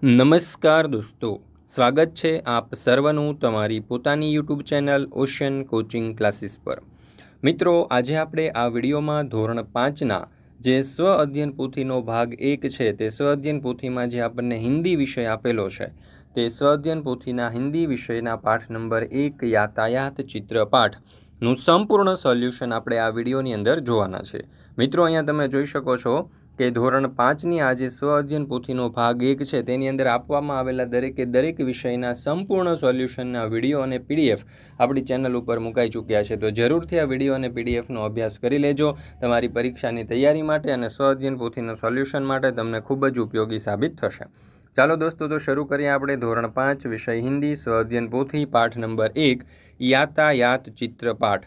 નમસ્કાર દોસ્તો, સ્વાગત છે આપ સર્વનું તમારી પોતાની YouTube channel ocean coaching classes પર। મિત્રો, આજે આપણે આ વિડીયોમાં ધોરણ 5ના જે સ્વ અધ્યયન પોથીનો ભાગ 1 છે તે સ્વ અધ્યયન પોથીમાં જે આપણને હિન્દી વિષય આપેલો છે તે સ્વ અધ્યયન પોથીના હિન્દી વિષયના પાઠ નંબર 1 યાતાયાત ચિત્રપાઠનું સંપૂર્ણ સોલ્યુશન આપણે આ વિડીયોની અંદર જોવાના છે। મિત્રો, અહીંયા તમે જોઈ શકો છો કે ધોરણ 5ની આ જે સ્વ અધ્યયન પોથીનો ભાગ 1 છે તેની અંદર આપવામાં આવેલા દરેક વિષયના સંપૂર્ણ સોલ્યુશનના વિડીયો અને પીડીએફ આપણી ચેનલ ઉપર મુકાઈ ચૂક્યા છે। તો જરૂરથી આ વિડીયો અને પીડીએફનો અભ્યાસ કરી લેજો તમારી પરીક્ષાની તૈયારી માટે અને સ્વ અધ્યયન પોથીના સોલ્યુશન માટે તમને ખૂબ જ ઉપયોગી સાબિત થશે। ચાલો દોસ્તો, તો શરૂ કરીએ આપણે ધોરણ 5 વિષય હિન્દી સ્વ અધ્યયન પોથી પાઠ નંબર 1 यातायात चित्रपाठ।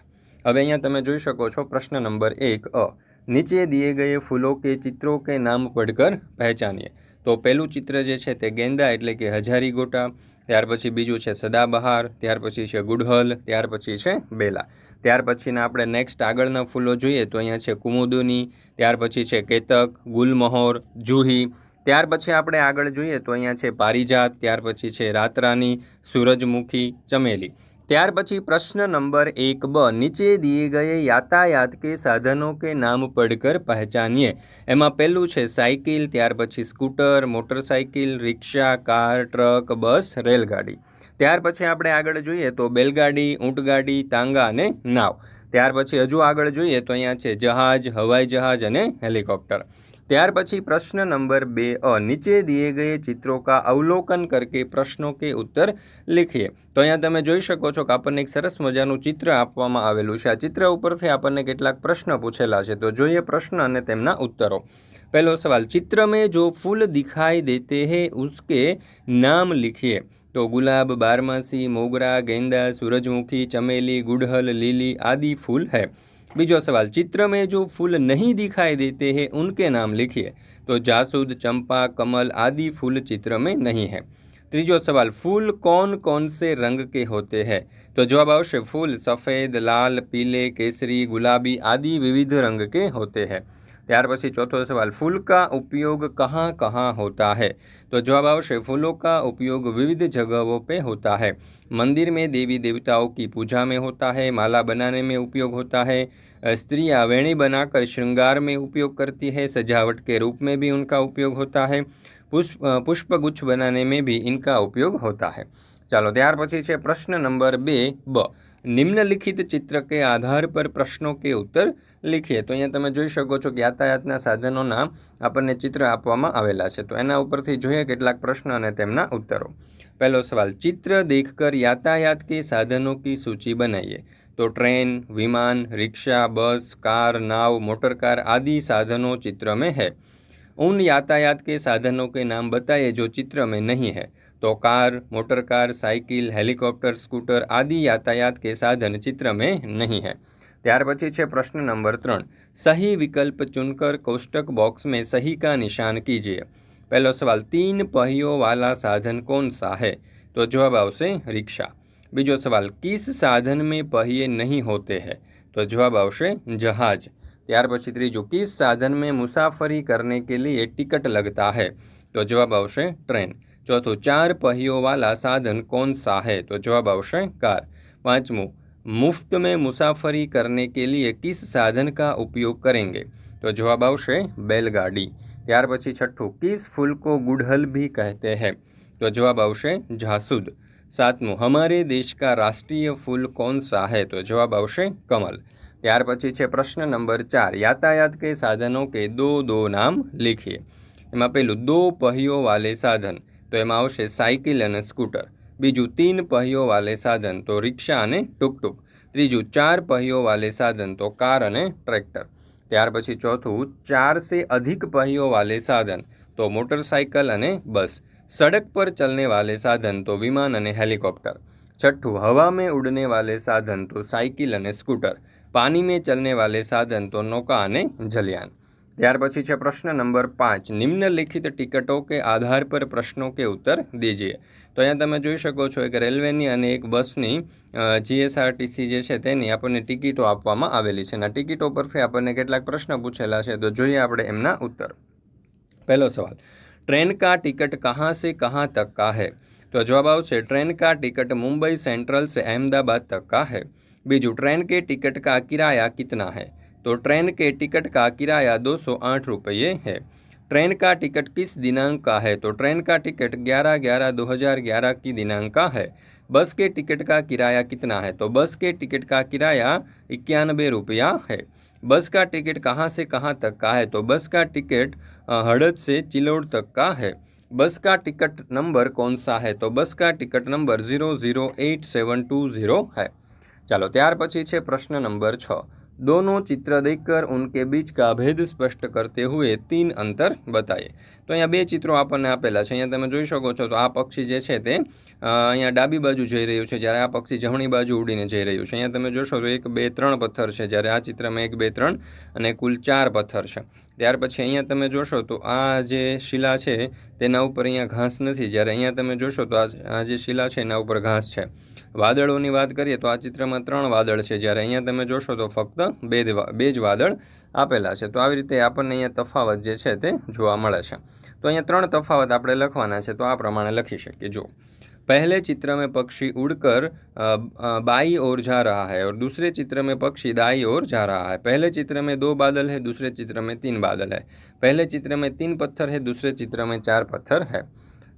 હવે અહીંયા તમે જોઈ શકો છો પ્રશ્ન નંબર 1 અ नीचे दिए गए फूलों के चित्रों के नाम पढ़कर पहचानिए। तो पहलू चित्र जे छे ते गेंदा एटले के हजारी गोटा, त्यार पछी बीजू छे सदाबहार, त्यार पछी छे गुड़हल, त्यार पछी छे बेला। त्यार पछीना आपणे नेक्स्ट आगळना फूलो जोईए तो अहींया छे कुमुदनी, त्यार पछी छे केतक, गुलमोहर, जूही। त्यार पछी आपणे आगळ जोईए तो अहींया छे पारिजात, त्यार पछी छे रातरानी, सूरजमुखी, चमेली। त्यार पछी प्रश्न नंबर 1 ब नीचे दिए गए यातायात के साधनों के नाम पढ़कर पहचानिए। एमां पहलू छे साइकिल, त्यार पछी scooter, motorcycle, rickshaw, car, truck, बस, रेलगाड़ी। त्यार पछी आपणे आगळ जोईए तो बेलगाड़ी, ऊंटगाड़ी, तांगा अने नाव। त्यार पछी हजू आगळ जोईए तो अहींया छे जहाज, हवाई जहाज अने हेलिकॉप्टर। त्यार पछी प्रश्न नंबर 2 अ नीचे दिए गए चित्रों का अवलोकन करके प्रश्नों के उत्तर लिखिए। तो अहींया तमे जोई शको छो के आपणे एक सरस मजानुं चित्र आपवामां आवेलुं छे। आ चित्र उपरथी आपणे केटलाक प्रश्न पूछेला छे, तो जोईए प्रश्न अने तेमना उत्तरो। पहलो सवाल, चित्र में जो फूल दिखाई देते हैं उसके नाम लिखिए। तो गुलाब, बारमासी, मोगरा, गेंदा, सूरजमुखी, चमेली, गुड़हल, लिली आदि फूल है। बीजो सवाल, चित्र में जो फूल नहीं दिखाई देते हैं उनके नाम लिखिए। तो जासूद, चंपा, कमल आदि फूल चित्र में नहीं है। तीजो सवाल, फूल कौन कौन से रंग के होते हैं? तो जवाब आवशे फूल सफ़ेद, लाल, पीले, केसरी, गुलाबी आदि विविध रंग के होते हैं। त्यार पछी चौथो सवाल, फूल का उपयोग कहाँ कहाँ होता है? तो जवाब आवशे फूलों का उपयोग विविध जगहों पे होता है। मंदिर में देवी देवताओं की पूजा में होता है, माला बनाने में उपयोग होता है, स्त्रियाँ वेणी बनाकर श्रृंगार में उपयोग करती है, सजावट के रूप में भी उनका उपयोग होता है, पुष्पगुच्छ बनाने में भी इनका उपयोग होता है। चलो, त्यार पछी छे प्रश्न नंबर 2 ब निम्नलिखित चित्र के आधार पर प्रश्नों के उत्तर लिखिए। तो अहींया तमे जोई शको छो के यातायातना साधनोना आपणे चित्र आपवामां आवेला छे। तो एना उपरथी जोईए केटलाक प्रश्न अने तेमना उत्तरो। पहलो सवाल, चित्र देखकर यातायात के साधनों की सूची बनाइए। तो ट्रेन, विमान, रिक्शा, बस, कार, नाव, मोटरकार आदि साधनों चित्र में है। उन यातायात के साधनों के नाम बताइए जो चित्र में नहीं है। तो car, motorcar, cycle, helicopter, scooter आदि यातायात के साधन चित्र में नहीं है। त्यार पछी छे प्रश्न नंबर 3, सही विकल्प चुनकर कोष्टक बॉक्स में सही का निशान कीजिए। पहलो सवाल, 3 पहियों वाला साधन कौन सा है? तो जवाब आवशे रिक्शा। बीजो सवाल, किस साधन में पहिए नहीं होते हैं? तो जवाब आवशे जहाज। त्यार पछी त्रीजो, किस साधन में मुसाफरी करने के लिए टिकट लगता है? तो जवाब आवशे ट्रेन। चौथो, 4 पहियों वाला साधन कौन सा है? तो जवाब आवशे कार। पांचमो, मुफ्त में मुसाफरी करने के लिए किस साधन का उपयोग करेंगे? तो जवाब आवशे बैलगाड़ी। त्यार पछी छठ्ठू, किस फूल को गुड़हल भी कहते हैं? तो जवाब आवशे जासूद। सातमो, हमारे देश का राष्ट्रीय फूल कौन सा है? तो जवाब आवशे कमल। त्यार पछी छे प्रश्न नंबर 4, यातायात के साधनों के दो नाम लिखिए। एमां पहेलुं, 2 पहियों वाले साधन, तो एमां आवशे साइकिल अने स्कूटर। बीजू, 3 पहियों वाले साधन, तो रिक्शा अने टुकटुक। त्रीजू, 4 पहियों वाले साधन, तो कार अने ट्रेक्टर। त्यार पछी चौथुं, 4 से अधिक पहियों वाले साधन, तो मोटरसाइकल अने बस। सड़क पर चलने वाले साधन, तो विमान अने हेलिकॉप्टर। छठ्ठू, हवा में उड़ने वाले साधन, तो साइकिल अने स्कूटर। पानी में चलने वाले साधन, तो नौका अने जलयान। त्यार पछी छे प्रश्न नंबर 5, निम्नलिखित टिकटों के आधार पर प्रश्नों के उत्तर दीजिए। तो अहींया तमे जोई शको छो एक रेलवेनी अने एक बसनी जीएसआरटीसी जे छे तेनी आपणे टिकिटो आपवामां आवेली छे। आ टिकिटो परथी आपणे केटलाक प्रश्न पूछेला छे, तो जोईए आपणे एमना उत्तर। पहलो सवाल, ट्रेन का टिकट कहाँ से कहाँ तक का है? तो जवाब आवशे ट्रेन का टिकट मुंबई सेंट्रल से अहमदाबाद तक का है। बीजू ट्रेन के टिकट का किराया कितना है? तो ट्रेन के टिकट का किराया 208 रुपये है। ट्रेन का टिकट किस दिनांक का है? तो ट्रेन का टिकट 11/11/2011 की दिनांक का है। बस के टिकट का किराया कितना है? तो बस के टिकट का किराया 91 रुपया है। बस का टिकट कहाँ से कहाँ तक का है? तो बस का टिकट हड़द से चिलोड़ तक का है। बस का टिकट नंबर कौन सा है? तो बस का टिकट नंबर 008720 है। चलो त्यार पछी छे प्रश्न नंबर 6। दोनों चित्र देखकर उनके बीच का भेद स्पष्ट करते हुए 3 अंतर बताइए। तो अहींया 2 चित्रों आपने आपेला छे। अहींया तमे जोई शको छो तो आ पक्षी जे छे ते अहींया डाबी बाजू जई रह्युं छे, ज्यारे आ पक्षी जमणी बाजू उડીને जई रह्युं छे। अहींया तमे जोशो तो 1 2 3 पत्थर छे, ज्यारे आ चित्रमां 1 2 3 અને કુલ 4 પથ્થર છે। ત્યાર પછી અહીંયા તમે જોશો તો આ જે શિલા છે તેના ઉપર અહીંયા ઘાસ નથી, જ્યારે અહીંયા તમે જોશો તો આ જે શિલા છે એના ઉપર ઘાસ છે। વાદળોની વાત કરીએ તો આ ચિત્રમાં 3 વાદળ છે, જ્યારે અહીંયા તમે જોશો તો ફક્ત બે જ વાદળ આપેલા છે। તો આવી રીતે આપણને અહીંયા તફાવત જે છે તે જોવા મળે છે। તો અહીંયા 3 તફાવત આપણે લખવાના છે, તો આ પ્રમાણે લખી શકીએ। જો पहले चित्र में पक्षी उड़कर बाई ओर जा रहा है और दूसरे चित्र में पक्षी दाई ओर जा रहा है। पहले चित्र में 2 बादल है, दूसरे चित्र में 3 बादल है। पहले चित्र में 3 पत्थर है, दूसरे चित्र में 4 पत्थर है।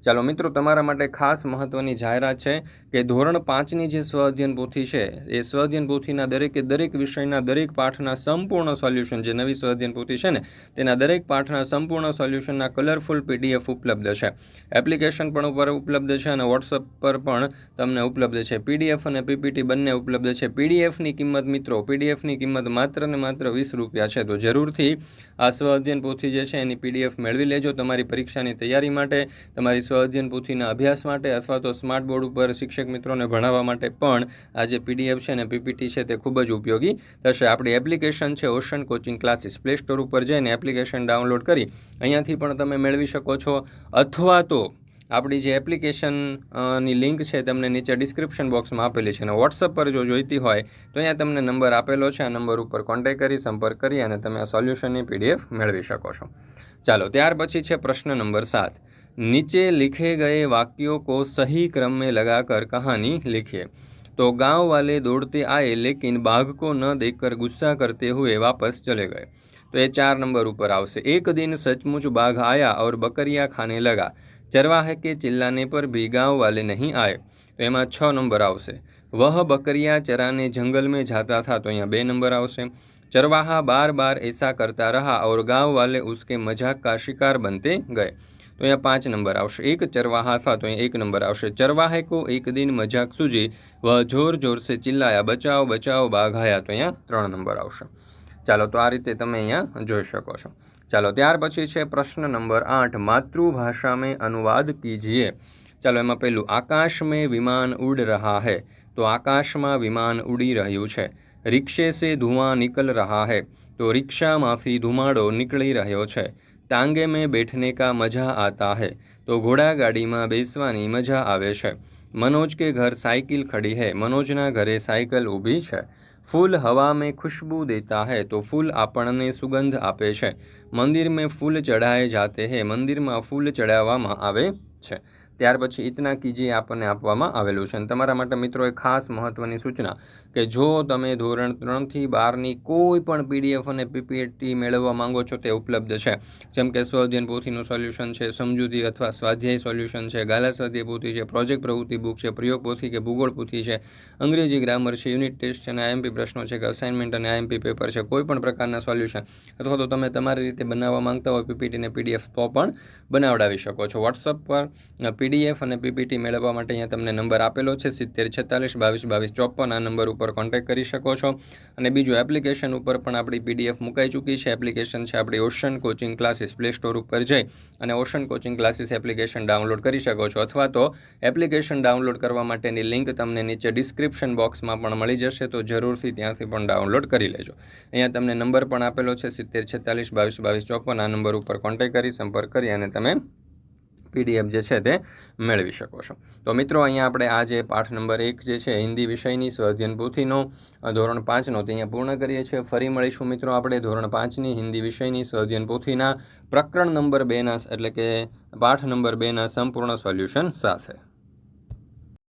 ચાલો મિત્રો, તમારા માટે ખાસ મહત્ત્વની જાહેરાત છે કે ધોરણ 5ની જે સ્વઅધ્યયન પોથી છે એ સ્વઅધ્યયન પોથીના દરેક વિષયના દરેક પાઠના સંપૂર્ણ સોલ્યુશન, જે નવી સ્વઅધ્યયન પોથી છે ને તેના દરેક પાઠના સંપૂર્ણ સોલ્યુશનના કલરફુલ PDF ઉપલબ્ધ છે। એપ્લિકેશન પણ ઉપર ઉપલબ્ધ છે અને વોટ્સઅપ પર પણ તમને ઉપલબ્ધ છે। PDF અને PPT બંને ઉપલબ્ધ છે। PDFની કિંમત મિત્રો, PDFની કિંમત માત્ર ને માત્ર 20 રૂપિયા છે। તો જરૂરથી આ સ્વઅધ્યયન પોથી જે છે એની PDF મેળવી લેજો તમારી પરીક્ષાની તૈયારી માટે, તમારી સ્વઅધ્યયન પોથીના અભ્યાસ માટે અથવા તો સ્માર્ટ બોર્ડ ઉપર શિક્ષક મિત્રોને ભણાવવા માટે પણ આ જે PDF છે અને PPT છે તે ખૂબ જ ઉપયોગી થશે। આપણી એપ્લિકેશન છે ocean coaching classes, play store ઉપર જઈને એપ્લિકેશન ડાઉનલોડ કરી અહીંયાથી પણ તમે મેળવી શકો છો, અથવા તો આપણી જે એપ્લિકેશનની લિંક છે તમને નીચે ડિસ્ક્રિપ્શન બોક્સમાં આપેલી છે અને વોટ્સઅપ પર જો જોઈતી હોય તો અહીંયા તમને નંબર આપેલો છે, આ નંબર ઉપર કોન્ટેક્ટ કરી સંપર્ક કરી અને તમે આ સોલ્યુશનની PDF મેળવી શકો છો। ચાલો ત્યાર પછી છે પ્રશ્ન નંબર 7। नीचे लिखे गए वाक्यों को सही क्रम में लगाकर कहानी लिखिए। तो गांव वाले दौड़ते आए लेकिन बाघ को न देखकर गुस्सा करते हुए वापस चले गए। तो ये 4 नंबर ऊपर आवशे। एक दिन सचमुच बाघ आया और बकरियां खाने लगा। चरवाहे के चिल्लाने पर भी गांव वाले नहीं आए। तो एमां 6 नंबर आवशे। वह बकरियां चराने जंगल में जाता था। तो अहींया 2 नंबर आवशे। चरवाहा बार बार ऐसा करता रहा और गांव वाले उसके मजाक का शिकार बनते गए। तो यहाँ 5 नंबर आवशे। एक चरवाहा था, तो यहाँ 1 नंबर आवशे। चरवाहे को एक दिन मजाक सूझी, वह जोर जोर से चिल्लाया, बचाओ बचाओ बाघ आया। तो यहाँ 3 नंबर आवशे। चालो तो आ रीते तमे अहींया जोई शको छो। चालो त्यार पछी छे प्रश्न नंबर 8। मातृभाषा में अनुवाद कीजिए। चालो एमां पहेलुं, आकाश में विमान उड़ रहा है। तो आकाश में विमान उड़ी रह्युं छे। रिक्शे से धुआं निकल रहा है। तो रिक्शामांथी धुमाड़ो निकली रह्यो छे। टांगे में बैठने का मजा आता है। तो घोड़ा गाड़ी में बेसवानी मजा आवे छे। मनोज के घर साइकिल खड़ी है। मनोजना घरे साइकिल ऊभी छे। फूल हवा में खुशबू देता है। तो फूल आपणने सुगंध आपे छे। मंदिर में फूल चढ़ाए जाते हैं। मंदिर में फूल चढ़ाववामां आवे छे। ત્યાર પછી ઇતના કીજીએ આપણને આપવામાં આવેલું છે। અને તમારા માટે મિત્રો એક ખાસ મહત્ત્વની સૂચના કે જો તમે ધોરણ 3 થી 12ની કોઈ પણ PDF અને PPT મેળવવા માંગો છો તે ઉપલબ્ધ છે। જેમ કે સ્વઅધ્યયન પોથીનું સોલ્યુશન છે, સમજૂતી અથવા સ્વાધ્યાય સોલ્યુશન છે, ગાલા સ્વાધ્યાય પોથી છે, પ્રોજેક્ટ પ્રવૃત્તિ બુક છે, પ્રયોગ પોથી કે ભૂગોળ પોથી છે, અંગ્રેજી ગ્રામર છે, યુનિટ ટેસ્ટ છે અને IMP પ્રશ્નો છે કે અસાઇનમેન્ટ અને IMP પેપર છે, કોઈ પણ પ્રકારના સોલ્યુશન અથવા તો તમે તમારી રીતે બનાવવા માંગતા હોય PPT અને PDF તો પણ બનાવડાવી શકો છો। વોટ્સઅપ પર PDF અને PPT મેળવવા માટે અહીંયા તમને નંબર આપેલો છે 70 46 22 22 54। આ નંબર ઉપર કોન્ટેક્ટ કરી શકો છો। અને બીજું, એપ્લિકેશન ઉપર પણ આપણી PDF મુકાઈ ચૂકી છે। એપ્લિકેશન છે આપણી ocean coaching classes, play store ઉપર જઈ અને ocean coaching classes application download કરી શકો છો, અથવા તો એપ્લિકેશન ડાઉનલોડ કરવા માટેની લિંક તમને નીચે ડિસ્ક્રિપ્શન બોક્સમાં પણ મળી જશે, તો જરૂરથી ત્યાંથી પણ ડાઉનલોડ કરી લેજો। અહીંયા તમને નંબર પણ આપેલો છે 70 46 22 22 54। આ નંબર ઉપર કોન્ટેક્ટ કરી સંપર્ક કરી અને તમે PDF જે છે તે મેળવી શકો છો. તો મિત્રો અહીંયા આપણે આ જે પાઠ નંબર 1 જે છે હિન્દી વિષયની સ્વઅધ્યયન પોથીનો ધોરણ 5નો તે અહીંયા પૂર્ણ કરીએ છીએ. ફરી મળીશું મિત્રો આપણે ધોરણ 5ની હિન્દી વિષયની સ્વઅધ્યયન પોથીના પ્રકરણ નંબર 2ના એટલે કે પાઠ નંબર 2ના સંપૂર્ણ સોલ્યુશન સાથે.